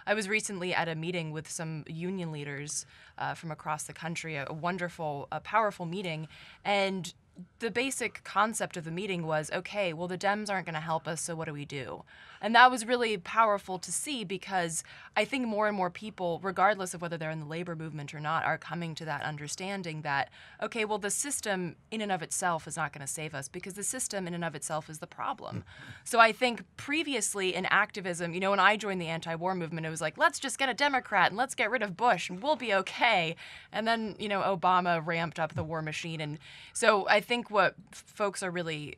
I was recently at a meeting with some union leaders from across the country, a wonderful, a powerful meeting, and the basic concept of the meeting was, okay, well, the Dems aren't going to help us, so what do we do? And that was really powerful to see, because I think more and more people, regardless of whether they're in the labor movement or not, are coming to that understanding that, okay, well, the system in and of itself is not going to save us, because the system in and of itself is the problem. So I think previously in activism, when I joined the anti-war movement, it was like, let's just get a Democrat and let's get rid of Bush and we'll be okay. And then, Obama ramped up the war machine. And so I think what folks are really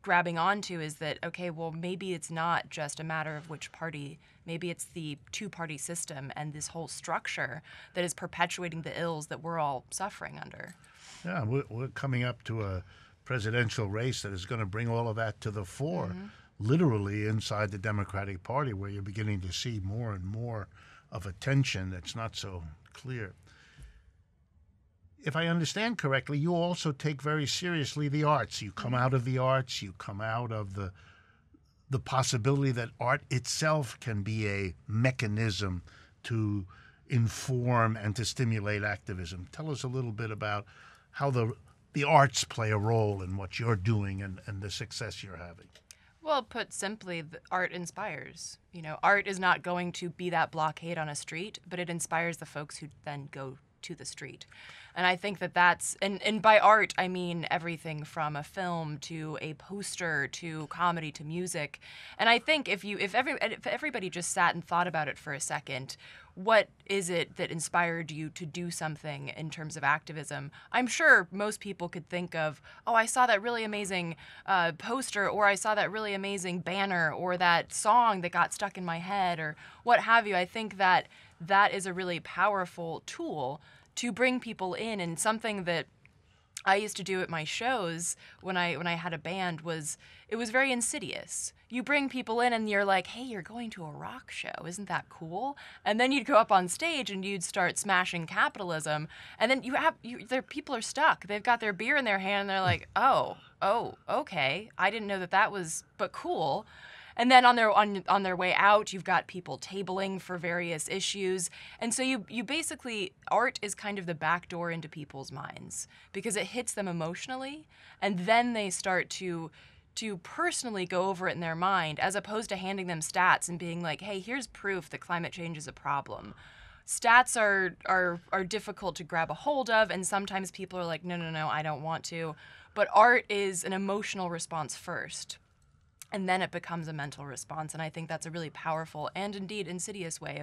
grabbing onto is that, okay, well, maybe it's not just a matter of which party, maybe it's the two-party system and this whole structure that is perpetuating the ills that we're all suffering under. Yeah, we're coming up to a presidential race that is going to bring all of that to the fore, literally inside the Democratic Party, where you're beginning to see more and more of a tension that's not so clear. If I understand correctly, you also take very seriously the arts. You come out of the arts, you come out of the possibility that art itself can be a mechanism to inform and to stimulate activism. Tell us a little bit about how the arts play a role in what you're doing and the success you're having. Well, put simply, art inspires. Art is not going to be that blockade on a street, but it inspires the folks who then go to the street. And I think that's, and by art, I mean everything from a film to a poster to comedy to music. And I think if everybody just sat and thought about it for a second, what is it that inspired you to do something in terms of activism? I'm sure most people could think of, oh, I saw that really amazing poster, or I saw that really amazing banner, or that song that got stuck in my head, or what have you. I think that is a really powerful tool to bring people in, and something that I used to do at my shows when I had a band it was very insidious. You bring people in and you're like, hey, you're going to a rock show. Isn't that cool? And then you'd go up on stage and you'd start smashing capitalism. And then people are stuck. They've got their beer in their hand and they're like, oh, okay. I didn't know that was, but cool. And then on their way out, you've got people tabling for various issues. And so you basically, art is kind of the back door into people's minds, because it hits them emotionally, and then they start to personally go over it in their mind, as opposed to handing them stats and being like, hey, here's proof that climate change is a problem. Stats are difficult to grab a hold of, and sometimes people are like, no, I don't want to. But art is an emotional response first, and then it becomes a mental response. And I think that's a really powerful and indeed insidious way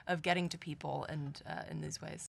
of getting to people and in these ways.